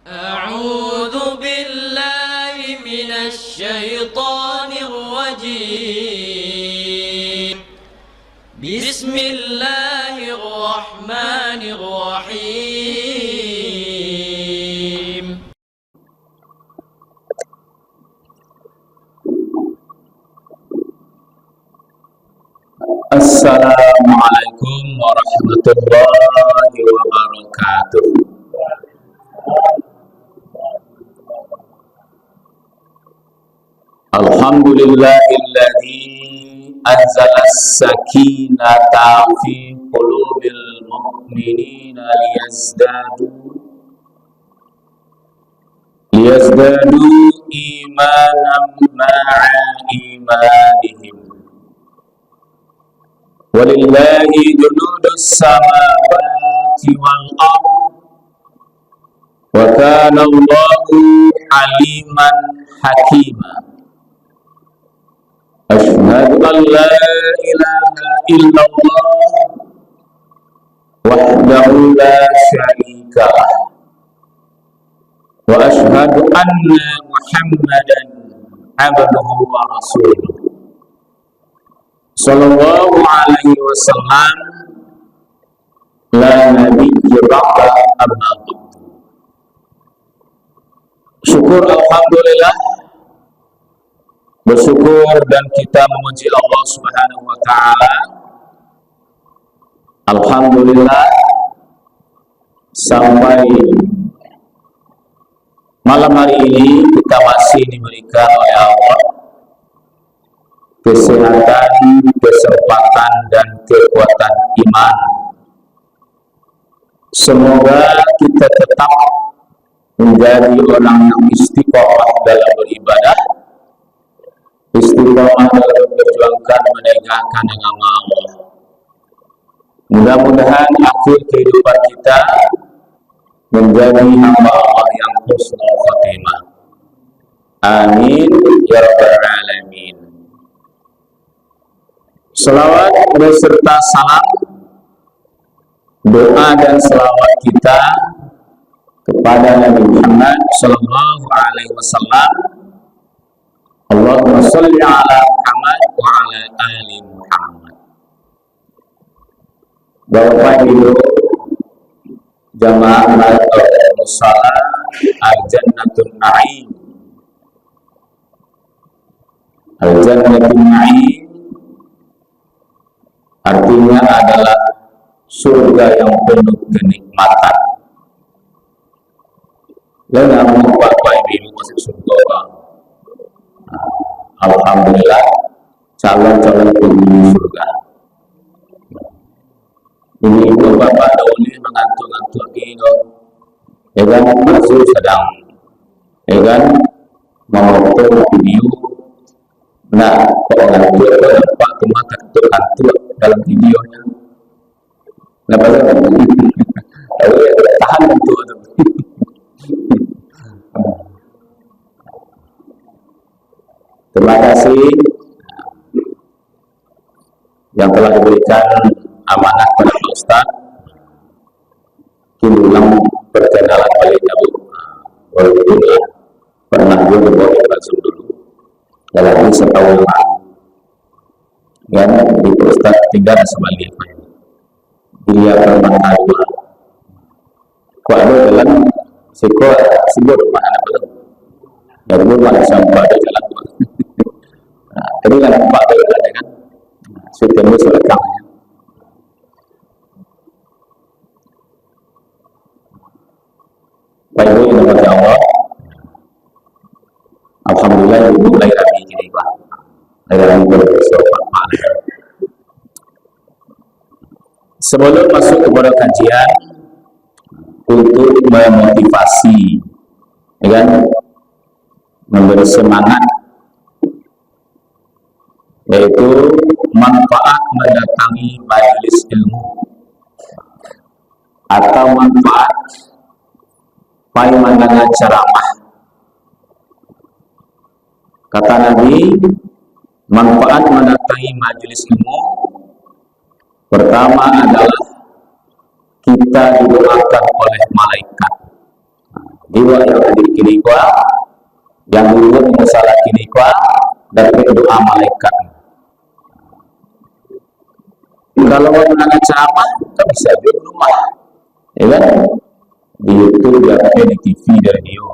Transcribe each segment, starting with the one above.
أعوذ بالله من الشيطان الرجيم. بسم الله الرحمن الرحيم. Assalamualaikum warahmatullahi wabarakatuh. Alhamdulillahilladzi anzala as-sakinata fi qulubil mu'minina liyazdadu imanan ma'a imanihim. Walillahi junudus samawati wal ardh wa kana Allahu aliman hakima. Asyhadu an la ilaha illallah wahdahu la syarika lah wa asyhadu anna Muhammadan abduhu wa rasuluh sallallahu alaihi wasallam la nabiyya ba'da amma ba'd. Syukur alhamdulillah, bersyukur dan kita memuji Allah Subhanahu wa taala. Alhamdulillah sampai malam hari ini kita masih diberikan oleh Allah kesehatan, kesempatan, dan kekuatan iman. Semoga kita tetap menjadi orang yang istiqomah dalam beribadah, istiqomah dalam memperjuangkan menegakkan agama Allah. Mudah-mudahan akhir kehidupan kita menjadi hamba Allah yang husnul khatimah. Amin ya rabbal alamin. Salawat beserta salam, doa dan salawat kita kepada Nabi Muhammad sallallahu alaihi wasallam. Allahumma shalli ala Muhammad wa ala ali Muhammad. Bapak Ibu jamaah musala al-jannatun na'im. Al-jannatun na'im artinya adalah surga yang penuh kenikmatan. Dan Bapak Ibu masuk surga. Alhamdulillah, calon-calon penghuni surga. Ini ibu bapak dahulu mengantuk-antuk ini, ya kan, masih sedang, ya kan, memotong video. Nah, kalau ngantuk, nampak cuma kantuk-kantuk dalam videonya. Kenapa sih? Tahan kantuk itu. Terima kasih yang telah diberikan amanah kepada Pak Ustaz. Kini ulang perkenalan balik Abu. Walaupun pernah juga dibawa langsung dulu. Dalam ini setahun lalu. Yang di Pak Ustaz tinggal sebaliknya. Dia permata dua. Kok ada jalan siko sibuk mana belum? Ya belum ada sampai ada jalan. Nah, ini kan nampak ada kan? Sudah mulai selekang. Baik ini kepada Allah. Alhamdulillah ibu mulai lagi ini Pak. Lagi bersopan Pak. Sebelum masuk kepada kajian untuk memotivasi, ya kan, memberi semangat, yaitu manfaat mendatangi majelis ilmu atau manfaat pandangan ceramah. Kata Nabi, manfaat mendatangi majelis ilmu pertama adalah kita didoakan oleh malaikat. jiwa yang hadir kini kuah yang dulu masalah kini kuah dapat doa malaikat. Kalau mau mendengar ceramah tak bisa di rumah, ya kan? Di YouTube, di TV, di radio.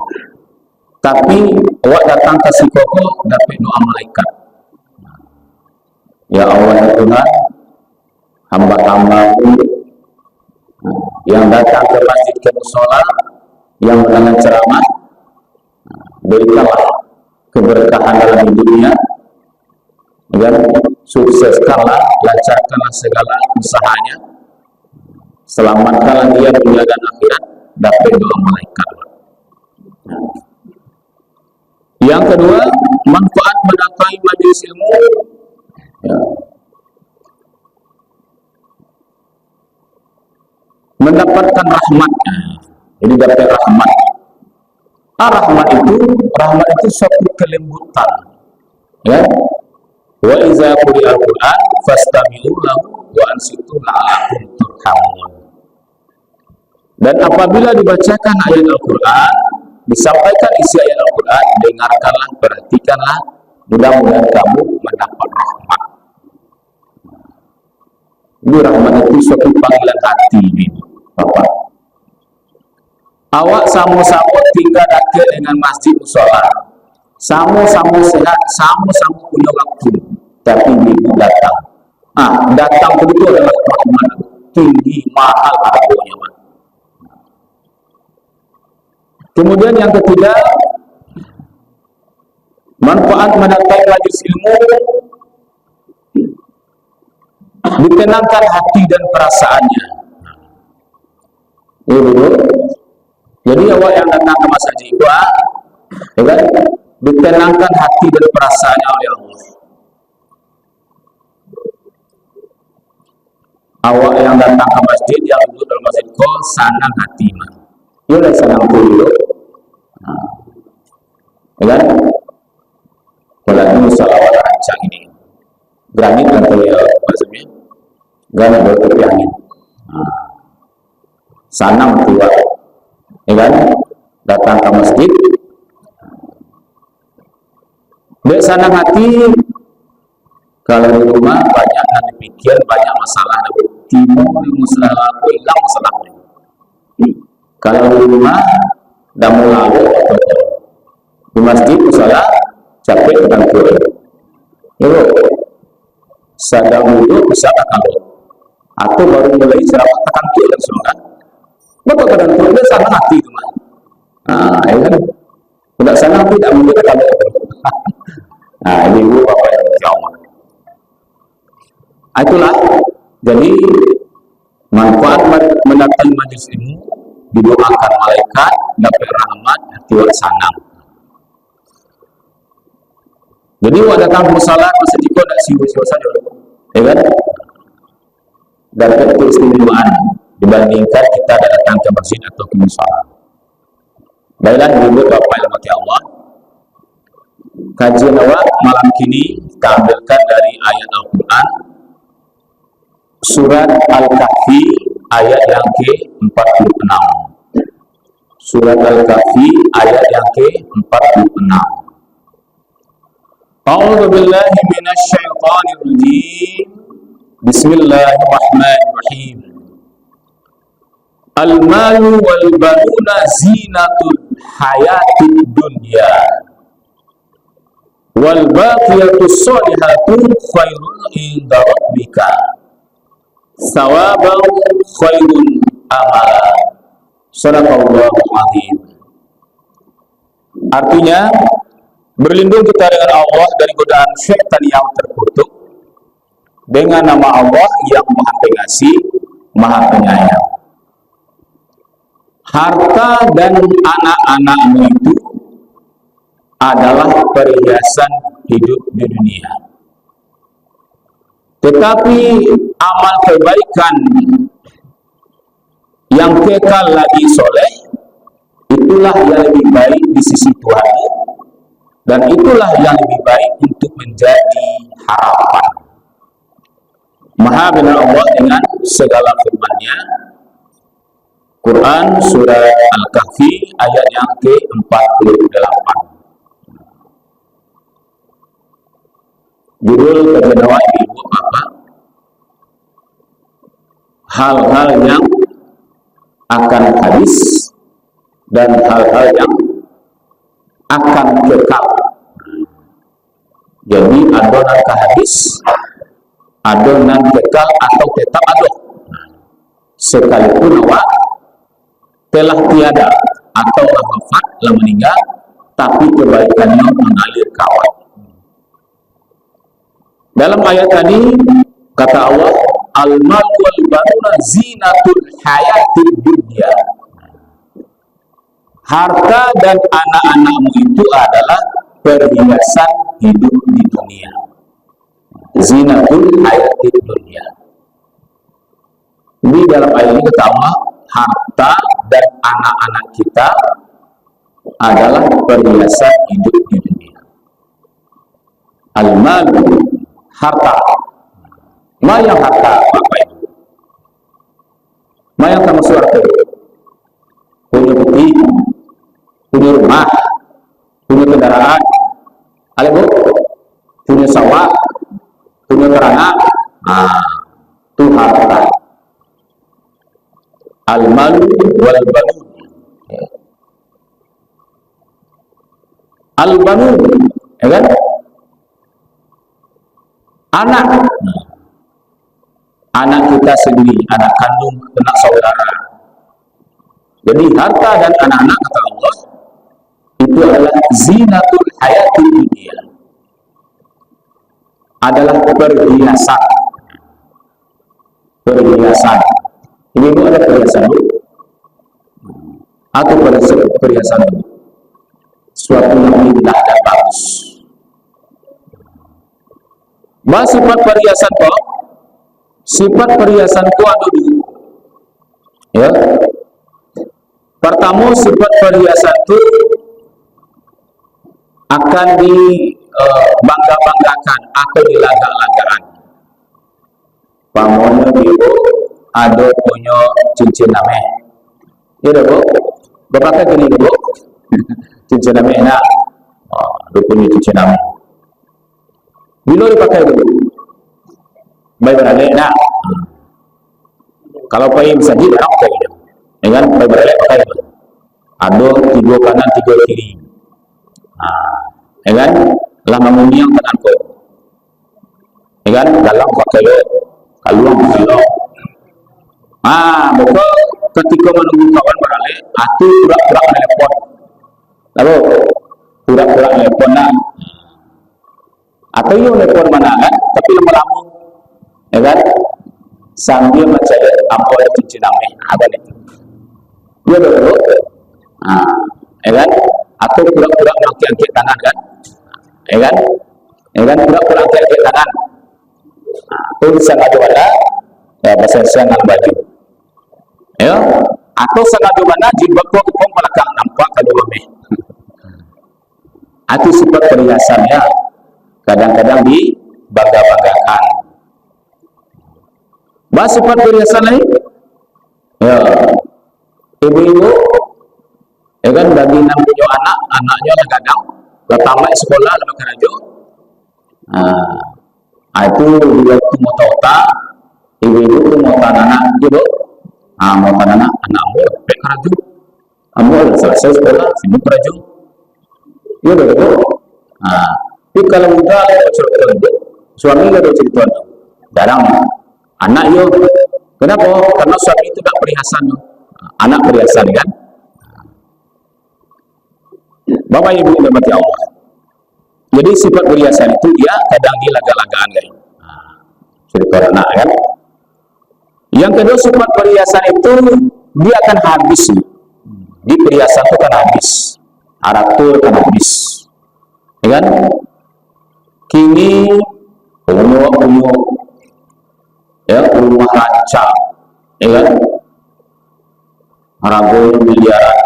Tapi awak datang ke Sikoko dapat doa malaikat. Ya Allah ya Tuhan, hamba-hambamu yang datang ke masjid ke musola yang mendengar ceramah, berikanlah keberkahan dalam hidupnya, dan sukseskanlah, lancarkanlah segala usahanya, selamatkanlah dia dunia dan akhirat, dapat doa malaikat. Yang kedua, manfaat mendatangi majelis ilmu, ya, mendapatkan rahmatnya. Ini dapat rahmat. Rahmat itu suatu kelembutan. Ya. Wa iza quri'al Qur'an fastami'u lahu wa ansitu la'allakum turhamun. Dan apabila dibacakan ayat Al-Qur'an, disampaikan isi ayat Al-Qur'an, dengarkanlah, perhatikanlah, mudah-mudahan kamu mendapat rahmat. Ini rahmat itu suatu panggilan hati ini, Bapak. Awak sama-sama tinggal dekat dengan masjid musola, sama-sama sehat, sama-sama punya waktu, tapi ibu datang. Datang itu adalah rahmat tinggi, mahal harganya. Kemudian yang ketiga, manfaat mendatangi majelis ilmu, ditenangkan hati dan perasaannya. Jadi awak yang datang ke masjid jiwa, ya kan, ditenangkan hati dan perasaannya oleh Allah. Awak yang datang ke masjid, yang duduk dalam masjid kau sanang hati mah. Ia sanang dulu. Ya kan? Kalau ini musalah rancang ini, granit atau ya maksudnya, granit bertepi angin. Sanang tua, ya kan? Datang ke masjid, dia sanang hati. Kalau di rumah banyak yang dipikir, banyak masalah, timur masalah, hilang masalahnya. Kalau di rumah dah lalu di masjid misalnya capek dengan turun, yo sadar dulu bisa kalau atau baru mulai ceramah tekan turun langsung kan, bapak tekan turun dia sana hati itu mah, ya kan, tidak sana tidak mungkin kalau ini ibu bapak yang berjauh. Itulah jadi manfaat mendatangi majelis ilmu, didoakan malaikat, dapat rahmat, hati sanang. Jadi waktu datang ke musola masjid itu tidak siwa-siwa saja, ya kan? Dapat keistimewaan dibandingkan kita datang ke masjid atau ke musola. Baiklah ibu bapak yang dirahmati Allah, kajian awak malam kini kita ambilkan dari ayat Al-Quran surat Al-Kahfi ayat yang ke-46. Surat Al-Kahfi ayat yang ke-46. A'udzu billahi minasy syaithanir rajim. Bismillahirrahmanirrahim. Al-malu wal banuna zinatul hayatid dunya wal baqiyatus sholihatu khairun inda rabbika sawaban khairun amala. Sadaqallahu azim. Artinya, berlindung kita dengan Allah dari godaan syaitan yang terkutuk dengan nama Allah yang Maha Pengasih, Maha Penyayang. Harta dan anak-anakmu itu adalah perhiasan hidup di dunia. Tetapi amal kebaikan yang kekal lagi soleh, itulah yang lebih baik di sisi Tuhan, dan itulah yang lebih baik untuk menjadi harapan. Maha benar Allah dengan segala firman-Nya, Quran surah Al-Kahfi ayat yang ke-48. Judul kajian awal ibu apa? Hal-hal yang akan habis dan hal-hal yang akan kekal. Jadi adonan habis, adonan kekal atau tetap ada. Sekalipun awak telah tiada atau wafat, telah meninggal, tapi kebaikannya mengalir kawan. Dalam ayat tadi kata Allah, al-mal wal banuna zinatul hayatid dunya. Harta dan anak-anakmu itu adalah perhiasan hidup di dunia. Zinatul hayatid dunya. Jadi dalam ayat ini kata Allah, harta dan anak-anak kita adalah perhiasan hidup di dunia. Al-mal, harta. Ma yang harta apa itu? Ma yang termasuk harta? Punya bukti, punya rumah, punya kendaraan, punya sawah, punya ternak. Itu harta. Al-malu wal banun. Al-banun, ya kan? Anak kita sendiri, anak kandung, anak saudara. Jadi harta dan anak-anak kata Allah itu adalah zinatul hayati dunia, adalah perhiasan. Perhiasan. Ini itu ada perhiasan atau perhiasan suatu yang indah dan bagus. Sifat perhiasan kok? Sifat perhiasan itu ada dulu. Ya. Pertama, sifat perhiasan itu akan dibangga-banggakan atau dilaga-lagaan. Pamonya ibu ada punya cincin nameh. Ya bu, bapak gini bu, cincin nameh nak, ada punya cincin nameh. Bila dipakai dulu, baik berada nak. Kalau pakai saja orang pakai dia, dengan baik berada pakai itu. Ada 3 kanan 3 kiri. Dengan lah mengundi yang kanan kau. Dengan dalam pakai lo, kaluang pakai lo. Maka ketika menunggu kawan beralih, itu pura-pura telepon. Lalu pura-pura telepon nak. Atau yang telepon mana kan, tapi lama-lama, ya kan? Sambil mencari ampun cincin nameh, apa itu? Dia dulu, ya kan? Atau pura-pura angkat tangan kan, ya kan? Ya kan? Pura-pura angkat tangan. Itu bisa ngadu mana? Ya bahasa siang baju. Ya, atau sengaja mana jilbab kau kepong belakang nampak kalau lebih. Itu sifat perhiasannya. Kadang-kadang dibangga-banggakan. Sifat perhiasan lain, ya, ibu-ibu, ya kan, bagi enam punya anak, anaknya lah kadang, lah tamat sekolah, lah kerja. Itu di waktu mau tahu ibu-ibu tu mau anak juga, mau anak ambil, kerja, ambil selesai sekolah, sibuk kerja, ya betul. Tapi kalau udah cerita suami ada cerita jarang anak yo. Kenapa? Karena suami itu tak perhiasan, anak perhiasan kan. Bapak Ibu dirahmati Allah. Jadi sifat perhiasan itu dia kadang dilaga-lagaan kan. Cerita anak kan. Yang kedua sifat perhiasan itu dia akan habis. Di perhiasan itu kan habis, aratur kan habis, ya kan? Kini umur ya rumah rancang, ya kan? Ragu miliaran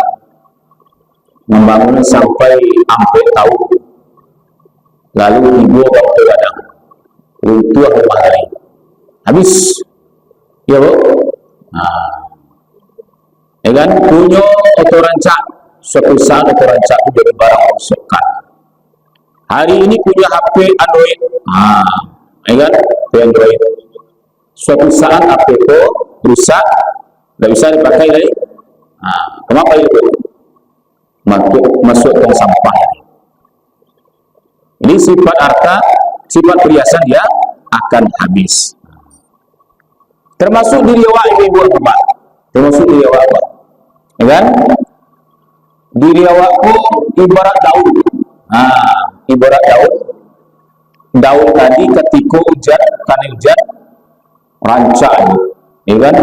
membangun sampai tahun, lalu ibu waktu kadang runtuh rumah lain, habis, ya bu. ya kan, punya auto rancak, suatu saat auto rancak itu jadi barang rosokan. Hari ini punya HP Android, ya kan, HP Android. Suatu saat HP itu rusak, tidak bisa dipakai lagi. Kenapa itu? Masuk tong sampah. Ini sifat harta, sifat perhiasan dia akan habis. Termasuk diri awak ibu bapak, termasuk diri awak, ya kan? Diri awakku ibarat daun. Ibarat daun. Daun tadi ketika hujan, karena hujan, rancak, ya kan?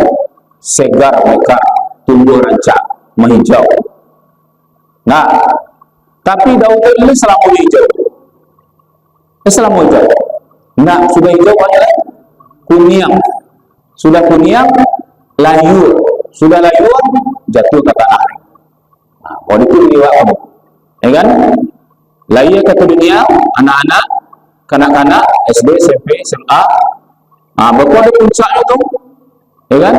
Segar mereka tumbuh rancak, menghijau. Nah, tapi daun ini selama hijau. Selama hijau. Nah, sudah hijau banyak kuning. Sudah kuning, layu. Sudah layu, jatuh ke tanah. Kalau itu riwayat kamu, ya kan? Layu ke dunia, anak-anak, kanak-kanak, SD, SMP, SMA. Bapak ada puncaknya tuh, ya kan?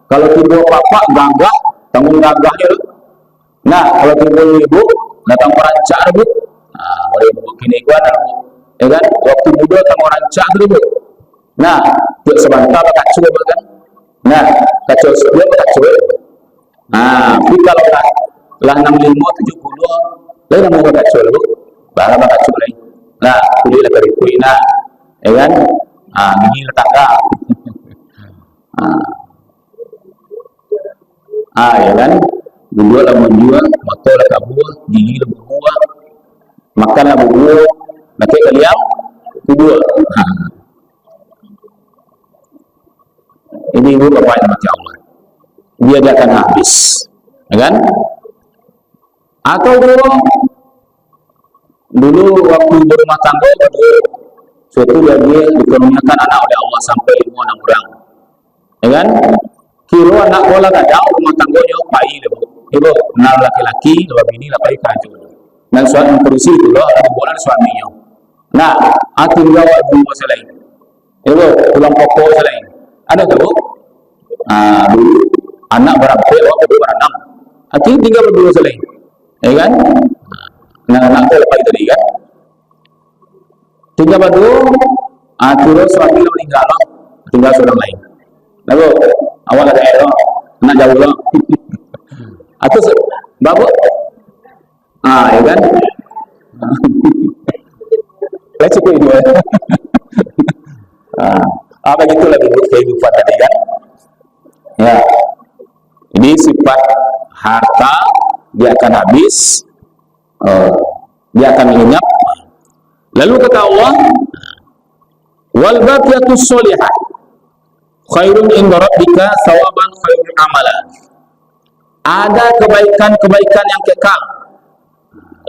Kalau tiba bapak gagah, tanggung gagahnya. Nah, kalau tiba ibu, datang perancak ribut. Oleh ibu kini gua, ya kan? Waktu muda tanggung rancak ribut. Nah, tiap sebentar bakal cuba kan? Nah, kacau sebelum bakal cuba. Tapi kalau lah 65, 70, lain nama bakal cuba lu, baru bakal cuba lagi. Nah, kuliah dari kuina, ya kan? Gini letangga. Ya kan? Dua lah menjual, motor lah kabuah, gigi lah berbuah, makan lah berbuah, nanti kalian kedua. Ini ibu bapak yang mati Allah, dia akan habis, ya kan? Atau dulu waktu berumah tangga, suatu dia dikaruniakan anak oleh Allah sampai 5 orang, ya kan? Kira anak bola kadang rumah tangganya pai deh, ibu, enam laki-laki, 2 bini, 8 kaju, dan suami terisi itu loh, ada bola suaminya. Nah, tinggal dua selain, ibu, tulang pokok selain. Ada tu, dulu anak berapa, waktu berenam, akhirnya tinggal berdua selain, ya kan? Anak-anak tu lepas tadi kan, tinggal berdua, akhirnya suami meninggal, tinggal seorang lain. Lalu awal ada error, nak jauh lah, atau babu, ya kan? Cukup itu. Begitulah kehidupan tadi kan. Ya, ini sifat harta, dia akan habis, dia akan lenyap. Lalu kata Allah, wal baqiyatus sholihah khairun inda rabbika thawaban khairun amala. Ada kebaikan-kebaikan yang kekal,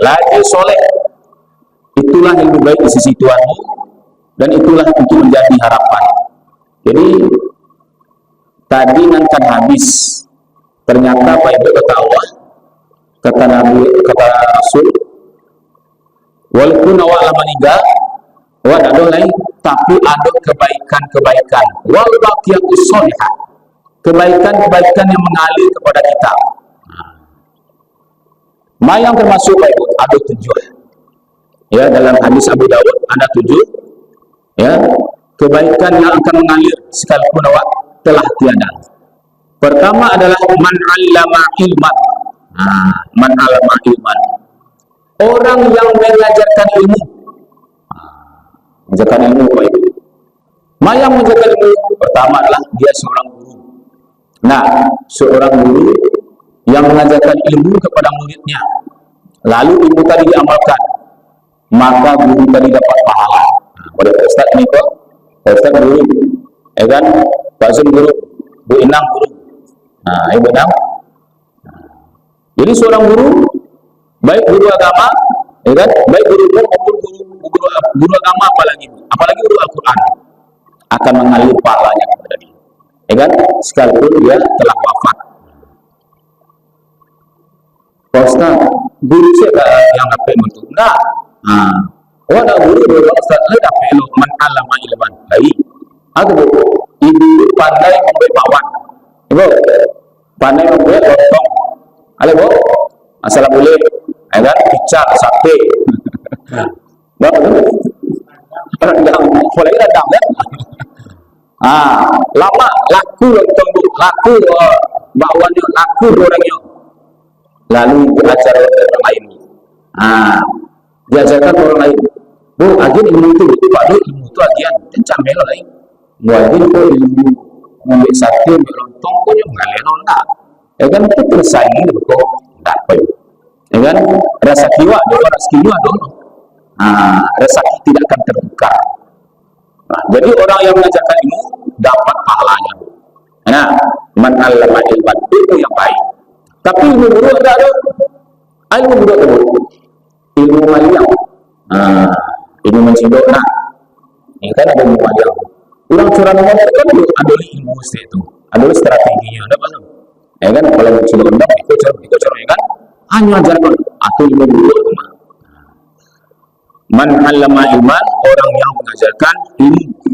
lagi soleh, itulah yang lebih baik di sisi Tuhanmu, dan itulah untuk menjadi harapan. Jadi tadi akan habis. Ternyata apa itu kata Allah, kata Nabi, kata Rasul, walaupun awak lama meninggal, awak ada lain, tapi ada kebaikan-kebaikan. Wal baqiyatus sholihah, kebaikan-kebaikan yang mengalir kepada kita. Yang termasuk Ibu, ada 7. Ya, dalam hadis Abu Dawud ada 7. Ya, kebaikan yang akan mengalir sekalipun awak telah tiada. Pertama adalah man 'allama ilman. Man 'allama ilman. Orang yang mengajarkan ilmu. Mengajarkan ilmu apa itu? Yang mengajarkan ilmu pertama adalah dia seorang guru. Nah, seorang guru yang mengajarkan ilmu kepada muridnya, lalu ilmu tadi diamalkan, maka guru tadi dapat pahala. Pada Ustaz ini kok, Ustaz guru, ya kan? Pak Zul guru, Bu Inang guru. Ibu Inang. Jadi seorang guru, baik guru agama, ya kan? Baik guru maupun guru agama, apalagi guru Al-Quran, akan mengalir pahalanya kepada dia, ya kan? Sekalipun dia telah wafat. Pak Ustaz, guru saya yang dapat bentuk. Nah, ada guru Ustaz, dapat ilmu man 'allama ilman. Baik. Atau ibu pandai membuat bakwan. Ibu pandai membuat lontong Ada bo, asal boleh, kan? Picak, sate, rendang, boleh rendang kan? Lama laku laku bakwannya, laku orangnya. Lalu diajar orang lain. Diajarkan orang lain. Bu, agen ilmu itu, Pak Du, ilmu itu agen, kencang melo lain. Muadil ko ilmu ngambil sate, ngambil lontong, ko yung ngaleno enggak. Ya kan itu tersaing ko dapat. Ya kan rasa kiwa dulu, rasa kiwa dulu. Rezeki tidak akan terbuka. Jadi orang yang mengajarkan ilmu dapat pahalanya. Nah, man 'allama ilman itu yang baik. Tapi ilmu buruk ada. Ilmu buruk ada. Ilmu maliang. Ilmu mencidok nak. Ini kan ada ilmu maliang. Orang curang ngomong kan ada ilmu itu. Ada strateginya, ada apa? Ya kan kalau mencidok rendah ikut curang ya kan. Hanya ajarkan atau ilmu buruk. Man 'allama ilman, orang yang mengajarkan ilmu.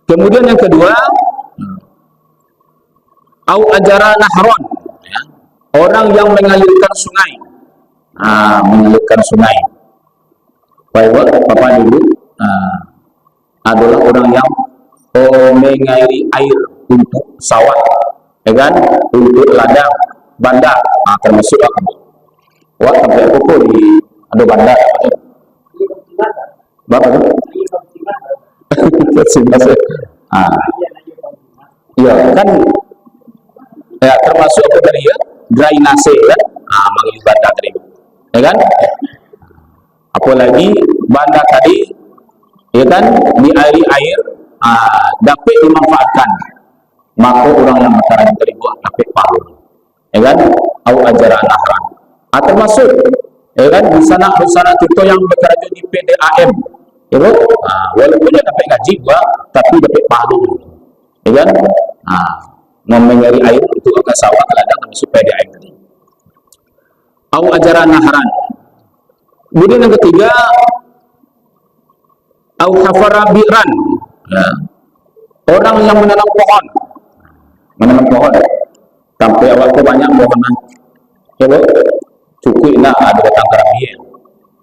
Kemudian yang kedua, au ajara nahron, ya. Orang yang mengalirkan sungai. Mengalirkan sungai. Baik, Bapak dulu adalah orang yang mengairi air untuk sawah, ya kan? Untuk ladang, bandar, termasuk aku. Wah, sampai aku di ada bandar. Bapak tu? Ya kan, ya termasuk apa tadi ya, drainase kan, mengalir bandar tadi, ya kan? Apalagi bandar tadi, ya kan, diairi air, dapat dimanfaatkan, maka orang yang makanan tadi buat dapat pahala, ya kan? Au ajaran nahran, termasuk, ya kan, di sana kita yang bekerja di PDAM, ya kan? Walaupun dia dapat gaji gua, tapi dapat pahala, ya kan? Mengairi air itu ke sawah ke ladang termasuk PDAM tadi. Au ajaran nahran. Kemudian yang ketiga, au hafara bi'ran, ya. Orang yang menanam pohon, sampai awal tu banyak pohon, coba cukup nak ada batang keramik,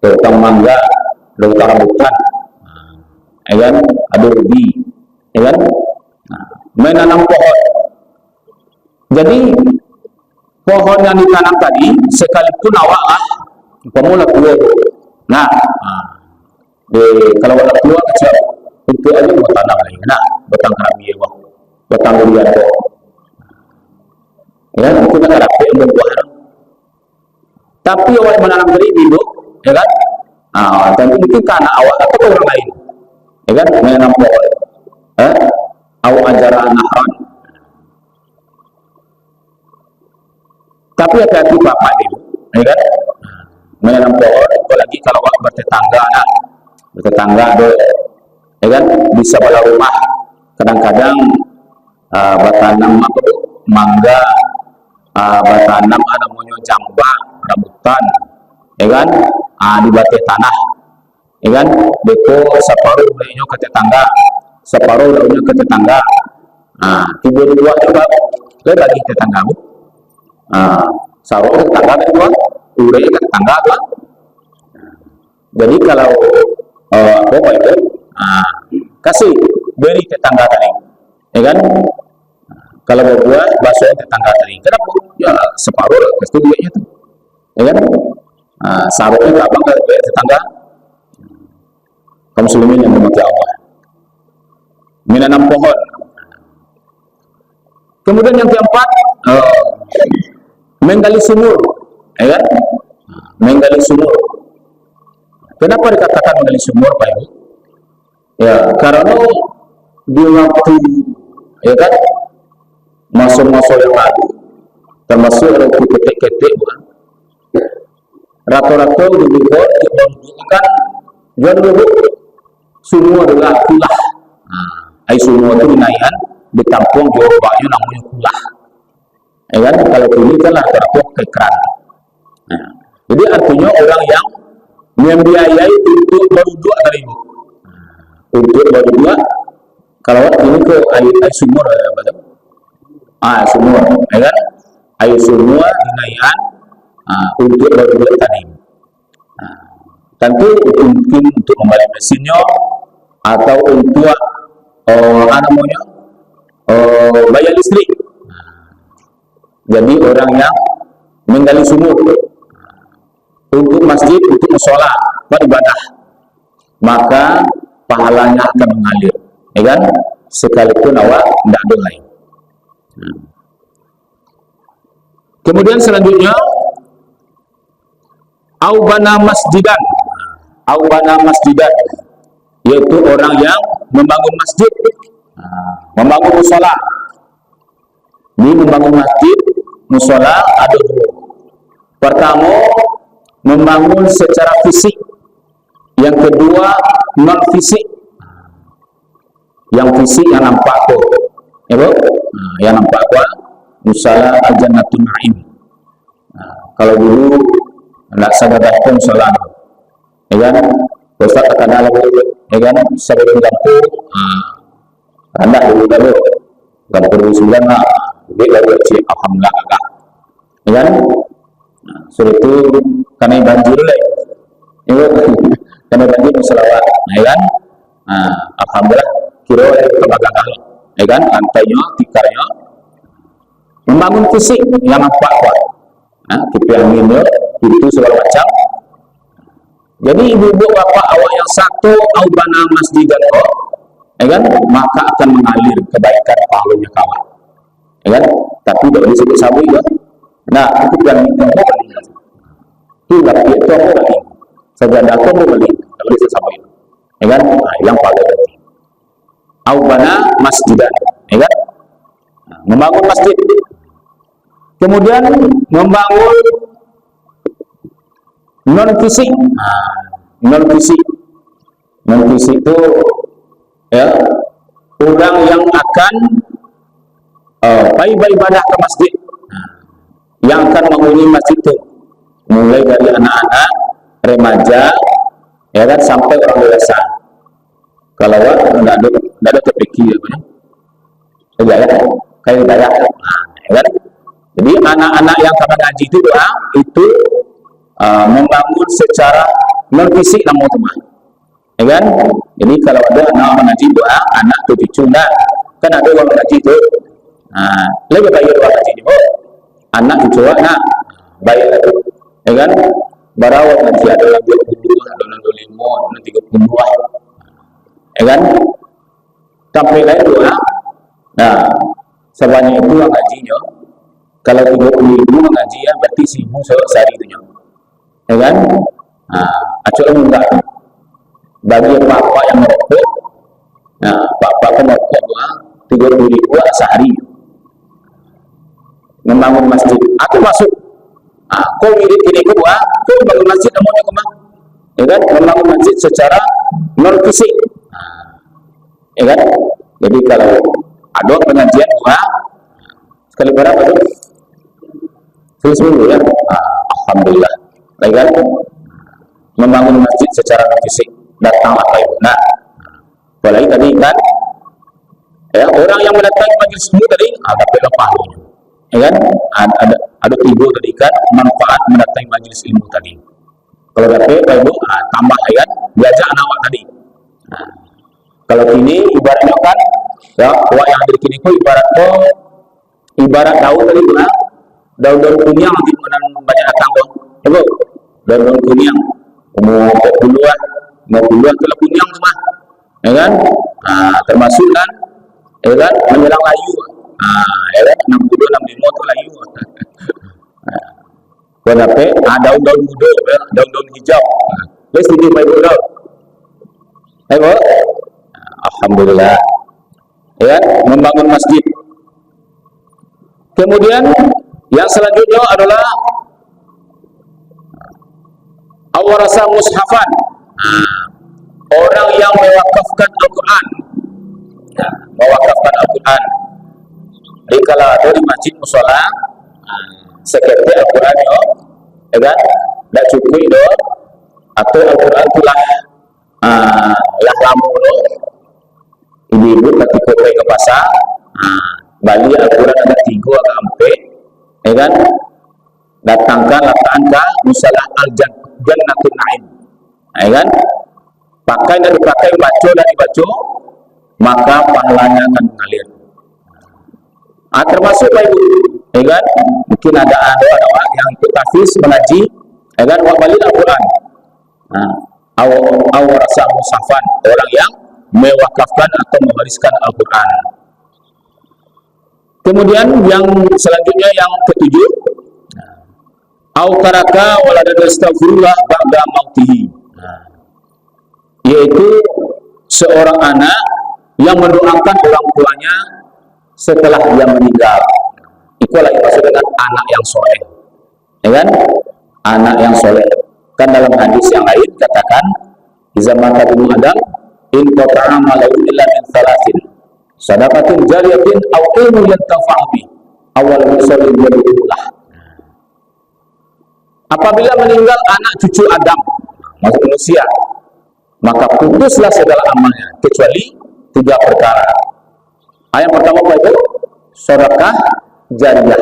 batang mangga, ada batang rambutan, ya kan, ada ubi, ya kan, menanam pohon. Jadi pohon yang ditanam tadi, sekalipun awak pemula keluar. Kalau awak keluar kecil, untuk aja mau tanam lagi. Batang keramik, batang durian, ya, itu tak ada apa yang buah. Tapi awak menanam tadi hidup, ya kan? Dan mungkin karena awak atau orang lain, ya kan? Menanam pohon, awak ajaran nahran. Tapi hati-hati bapak dulu, ya kan? Menanam pohon, apalagi kalau awak bertetangga, ya kan? Bisa bala rumah, kadang-kadang bertanam apa tu? Mangga, bertanam ada namanya jamba, rambutan, ya kan? Di batai tanah, ya kan? Beko separuh daunnya ke tetangga, separuh daunnya ke tetangga. Tiba-tiba juga le bagi tetangga. Sarung ke tetangga kedua, urai ke tetangga kedua. Jadi kalau apa itu? Kasih beri tetangga tadi, ya kan? Kalau berbuah bakso tetangga tadi, kenapa? Ya separuh kasih duitnya tu, ya kan? Sarungnya ke abang ke tetangga. Kaum muslimin yang dimati Allah, menanam pohon. Kemudian yang keempat, menggali sumur, ya kan? Menggali sumur. Kenapa dikatakan menggali sumur, Pak Ibu? Ya, karena di waktu, ya kan, masa-masa yang lalu, termasuk waktu ketik-ketik, rata-rata dibuat jual dulu semua adalah kulah. Semua itu dinaikkan ditampung jawabnya namanya kulah. Ya kan, kalau ini kan rata-rata ke keran. Jadi artinya orang yang membiayai untuk beruduk tadi, untuk beruduk. Kalau ini ke air sumur, sumur, ya kan? ayo semua dinaikan untuk berbuat tadi. Tentu mungkin untuk membeli mesinnya atau untuk bayar listrik. Jadi orang yang menggali sumur untuk masjid, untuk musola, beribadah, maka pahalanya akan mengalir, ya kan? Sekalipun awak tidak ada lain. Kemudian selanjutnya, aubana masjidan, yaitu orang yang membangun masjid, membangun musola. Ini membangun masjid, musola ada dua. Pertama, membangun secara fisik. Yang kedua, non fisik. Yang fisik yang nampak tu, ya bu? Yang nampak tu, musola al-jannatun na'im. Kalau dulu nak sahabatkan musola, ya kan? Ustaz akan dalam, ya kan? Sebelum kampung, anda dulu, kampung 9 lah. Dia lalu cik alhamdulillah agak, ya kan? Sudah itu karena banjir lah, karena banjir musolawat, ya kan? Alhamdulillah kira kebakaran, ya kan? Lantainya, tikarnya, membangun fisik yang nampak kuat, kipi anginnya itu segala macam. Jadi ibu-ibu bapak awak yang satu aubana masjidan, ya kan? Maka akan mengalir kebaikan pahalanya kawan. Ya kan? Tapi tidak disebut sawi ya. Nah, itu yang itu beli. Itu lagi itu beli. Sejadah itu beli. Tidak disebut sawi. Ya kan? Nah, yang paling penting. Aubana masjidan, ya kan? Nah, membangun masjid. Kemudian membangun non fisik. Non fisik. Non fisik itu ya orang yang akan beribadah ke masjid, yang akan menghuni masjid itu mulai dari anak-anak, remaja, ya kan, sampai orang dewasa. Kalau tidak ada terpikir, ya kan, kayak banyak, ya kan. Jadi anak-anak yang akan mengaji itu membangun secara non fisik namun teman, ya kan. Jadi kalau ada anak mengaji anak tu cucu nak, kan ada orang mengaji tu. Lagi bayar orang haji ni, anak cucu nak bayar itu, ya kan? Barawat nanti ada yang 20, ada yang 25, ada yang 32, ya kan? Sampai lain doa. Nah, sebanyak itu yang hajinya. Kalau 30.000 mengaji ya berarti 1.000 sehari itu, ya kan? Acuan enggak. Bagi bapak yang merokok, bapak kan merokok 30.000 sehari. Membangun masjid atau masuk kau mirip ini kedua kau membangun masjid namanya kemana, ya kan? Membangun masjid secara non fisik, ya kan? Jadi kalau ada pengajian sekali berapa tu? Seminggu ya. Alhamdulillah, ya kan? Membangun masjid secara non fisik, datang apa itu? Nah, apalagi tadi kan ya, orang yang mendatangi majelis ilmu tadi ada pahalanya, ya kan? Ada 3 tadi kan manfaat mendatangi majelis ilmu tadi. Kalau dapat ibu tambah, ya kan, diajak anak awak tadi. Kalau ini ibaratnya kan ya, awak yang ada di sini kok ibarat daun tadi kan, daun-daun kunyang nanti banyak datang dong, ibu, daun-daun kunyang mau puluhan telah kunyang semua, ya kan? Termasuk kan, ya kan, menjelang layu, ya kan, 60, 65 tu layu. Kenapa? Daun-daun muda, daun-daun hijau. Let's see my brother. Ayo, alhamdulillah, ya, membangun masjid. Kemudian yang selanjutnya adalah awarasa mushafan, orang yang mewakafkan Al-Quran, mewakafkan Al-Quran. Jadi kalau ada di masjid musola seperti Al-Quran ya kan, tidak cukup itu, atau Al-Quran itulah lamu lo, ibu-ibu ketika pergi ke pasar, balik Al-Quran ada 3 atau 4, ya kan? Datangkan ke musalah al-jannatul na'im, ya kan? Pakai dan dipakai, baca dan dibaca, maka pahalanya akan mengalir. Termasuk Bapak Ibu, ya kan? Mungkin ada doa yang ikut tahfiz mengaji, ya kan? Wa balil Al-Quran, awarasa musafan, orang yang mewakafkan atau mewariskan Al-Quran. Kemudian yang selanjutnya yang ketujuh, au taraka waladan astaghfirullah ba'da mautihi, yaitu seorang anak yang mendoakan orang tuanya setelah dia meninggal. Itu lagi maksud dengan anak yang soleh, ya kan? Anak yang soleh. Kan dalam hadis yang lain katakan, iza mata ibnu Adam in qata'a amalahu illa min thalathin, sadaqatin jariyatin aw ilmu yantafa'u bi awal musallim yadullah. Apabila meninggal anak cucu Adam, maksud manusia, maka putuslah segala amalnya kecuali 3 perkara. Yang pertama apa itu? Sedekah jariyah.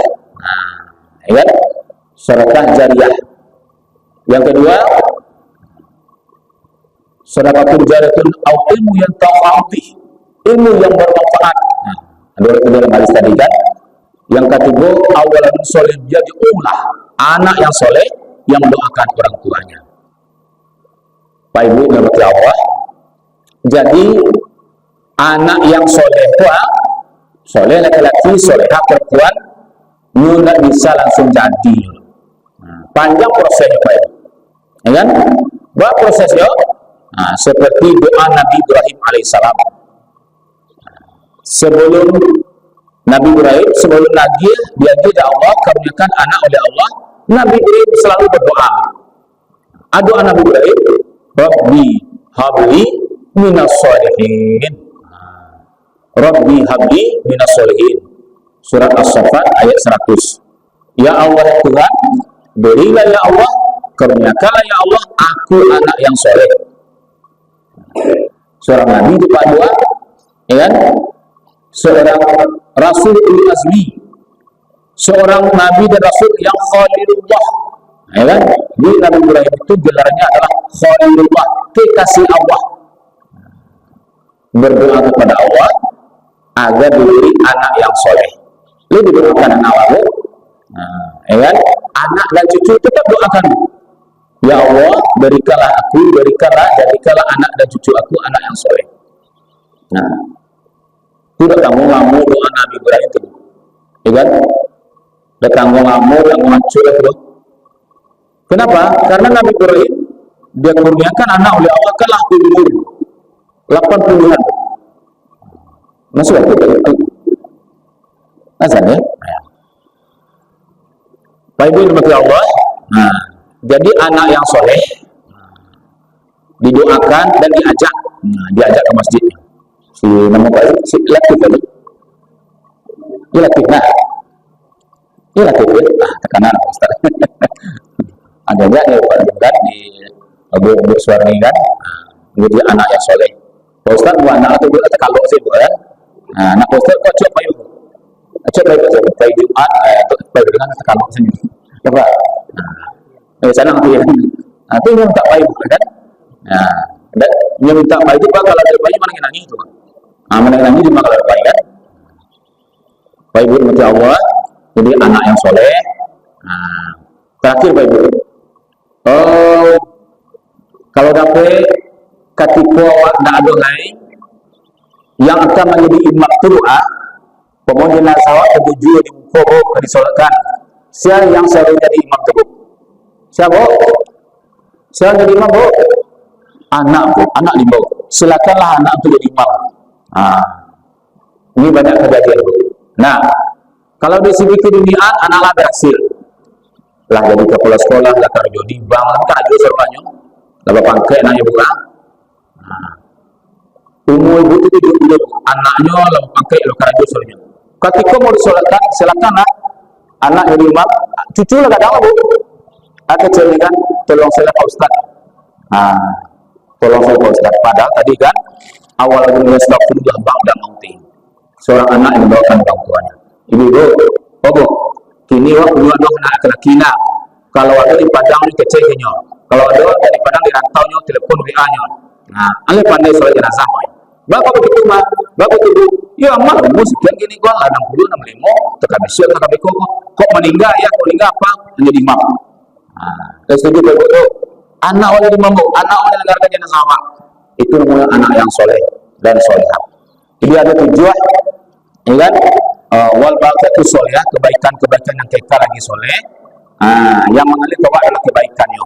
Ya kan? Sedekah jariyah. Yang kedua, sedekah jariyatun au ilmu yang ta'ati, ilmu yang bermanfaat. Ada dalam hadis tadi kan. Yang ketiga, awalan soleh jadi ulah, anak yang soleh yang mendoakan orang tuanya. Pak Ibu dirahmati Allah, jadi anak yang soleh, soleh laki-laki, soleha perempuan, tidak bisa langsung jadi. Panjang prosesnya Pak Ibu, ya kan? Berapa prosesnya? Seperti doa Nabi Ibrahim alaihissalam. Sebelum Nabi Ibrahim, sebelum lagi dia tidak Allah karuniakan anak oleh Allah, Nabi Ibrahim selalu berdoa. Doa Nabi Ibrahim, Rabbi habli minas sholihin. Rabbi habli minas sholihin. Surat As-Saffat ayat 100. Ya Allah Tuhan, berilah ya Allah, karuniakanlah ya Allah aku anak yang soleh. Seorang Nabi itu Pak doa, ya kan? Seorang Rasul Ulul Azmi, seorang Nabi dan Rasul yang Khalilullah, ya kan? Di Nabi Ibrahim itu gelarnya adalah Khalilullah, kekasih Allah. Berdoa kepada Allah agar diberi anak yang soleh. Lu didoakan anak Allah, ya kan? Anak dan cucu tetap doakan. Ya Allah, berikanlah aku, jadikanlah anak dan cucu aku anak yang soleh. Nah, itu datang ngamu doa Nabi Ibrahim itu, ya kan? Datang ngamu yang muncul itu. Kenapa? Karena Nabi Ibrahim dia kurniakan anak oleh Allah kalah umur 80-an. Masuk waktu itu. Azan ya? Baik Ibu dirahmati Allah. Jadi anak yang soleh didoakan dan diajak ke masjid. Si nama Pak si Latif tadi. Ini Latif ini Latif ya. Tekanan Ustaz. Ada enggak ya Pak kan di Abu Suara ini kan? Jadi anak yang soleh. Pak Ustaz buat anak itu kalau sih Bu kan. Anak Ustaz kok coba yuk. Coba baik Jumat baik dengan kalau sini. Coba. Sana nanti ya. Itu yang tak baik kan? Yang minta baik itu kalau ada bayi mana yang nangis itu. Mana yang nangis cuma kalau ada bayi kan? Baik Ibu dirahmati Allah. Jadi anak yang soleh. Terakhir Baik Ibu. Kalau dapat ketika tidak ada lain yang akan menjadi imam doa, pemohon jenazah tertuju di muka disolatkan. Siapa yang selalu jadi imam teguh? Siapa? Siapa jadi imam Bu? Anak Bu, anak 5. Silakanlah anak itu jadi imam. Ini banyak kejadian Bu. Nah, kalau di sini keduniaan anaklah berhasil. Lah jadi kepala sekolah, lah kerja di bank, kan aja semuanya. Lah pangkat anaknya Bu. Umur Ibu itu hidup anaknya lah pangkat lah kerja semuanya. Ketika mau disolatkan, silakanlah anak jadi imam. Cucu lah kadang Bu. Kecil kan, tolong saya Pak Ustaz. Tolong saya Pak Ustaz. Padahal tadi kan awal astagfirullah ba'da mauti. Seorang anak yang mendoakan orang tuanya. Ibu, Bu, Ini wak dua nak kelakina. Kalau ada di Padang ni keceknya. Kalau ada di Padang di rantau nya telepon WA-nya. Nah, ale pandai soal jenazah. Bapak begitu mah, bapak itu, ya mah sekian gini gua 60 65 tekan besok tekan beko kok meninggal ya, kok meninggal apa? Hanya di imam. Nah, setuju betul. Anak oleh imam, anak oleh negara jenazah sama. Itu namanya anak yang soleh dan solehah. Jadi ada tujuan, ya kan? Wal baqiyatu solehah, kebaikan-kebaikan yang kekal lagi soleh. Yang mengalir kepada adalah kebaikannya,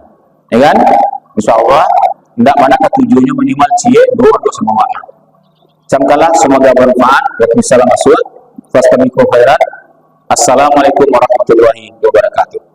ya kan? Insyaallah, tidak mana ketujuannya minimal cie dua sama makna. Camkalah semoga bermanfaat dan bisa masuk. Fastamiko khairat. Assalamualaikum warahmatullahi wabarakatuh.